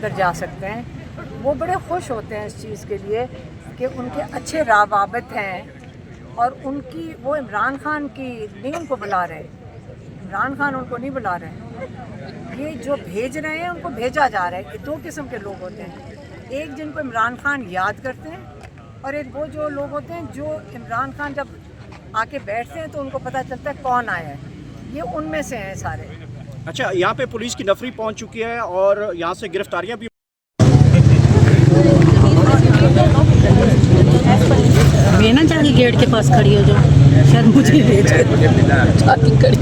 अंदर जा सकते हैं। वो बड़े खुश होते हैं इस चीज़ के लिए कि उनके अच्छे रवाबित हैं और उनकी वो इमरान खान की नहीं उनको बुला रहे, इमरान खान उनको नहीं बुला रहे, ये जो भेज रहे हैं उनको भेजा जा रहा है। ये दो किस्म के लोग होते हैं, एक जिनको इमरान खान याद करते हैं और एक वो जो लोग होते हैं जो इमरान खान जब आके बैठते हैं तो उनको पता चलता है कौन आया है, ये उनमें से हैं सारे। अच्छा, यहाँ पे पुलिस की नफरी पहुँच चुकी है और यहाँ से गिरफ्तारियाँ भी। मैं ना जाके गेट के पास खड़ी हो जाऊँ, शायद मुझे ले जाके खड़ी।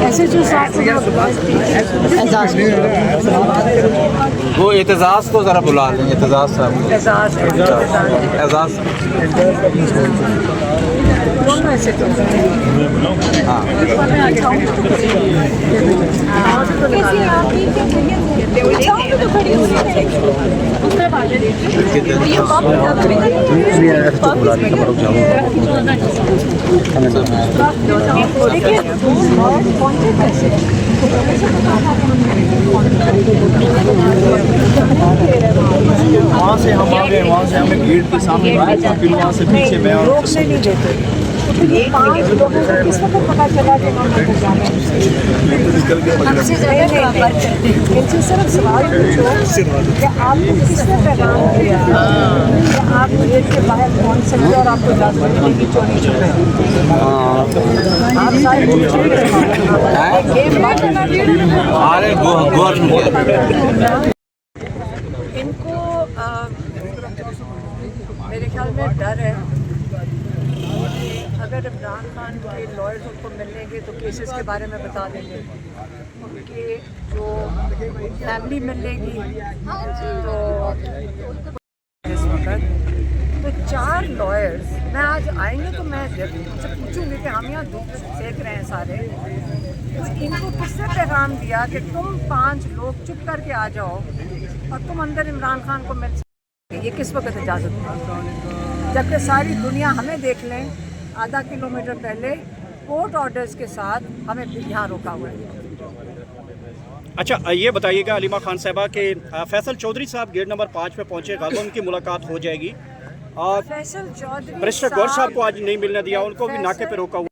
ऐसे जो वो एतजाज़ को ज़रा बुला लें, एतजाज़ साहब, एजाज़ दोनों ऐसे तो वहाँ से हम आ गए, वहाँ से हमें गेट के सामने फिर वहाँ से पीछे मैं और रोकने नहीं देते। पाँच लोगों को किस वक्त पता चला कि उन्होंने जाना है? हमसे जगह नहीं करते, इनसे सिर्फ सवाल पूछो कि आपको किसने पैगाम दिया कि आप गेट के बाहर पहुँच सकते और आपको इजाज़त मिलेगी चोरी छुपे। आप सारे इनको मेरे ख्याल में डर है अगर इमरान खान के लॉयर्स उनको मिलेंगे तो केसेस के बारे में बता देंगे, उनके जो फैमिली मिलेगी तो इस वक्त तो 4 लॉयर्स मैं आज आएंगे तो मैं उनसे पूछूंगी कि हम यहाँ धूप सेक रहे हैं सारे, तो इनको किसने पैगाम दिया कि तुम 5 लोग चुप करके आ जाओ और तुम अंदर इमरान खान को मिल सकते? ये किस वक्त इजाज़त है? जबकि सारी दुनिया हमें देख लें, आधा किलोमीटर पहले कोर्ट ऑर्डर्स के साथ हमें यहाँ रोका हुआ है। अच्छा, ये बताइएगा अलीमा खान साहबा के फैसल चौधरी साहब गेट नंबर 5 पे पहुँचे, कल उनकी मुलाकात हो जाएगी और फैसल चौधरी बैरिस्टर गौर साहब को आज नहीं मिलने दिया, उनको भी नाके पे रोका हुआ।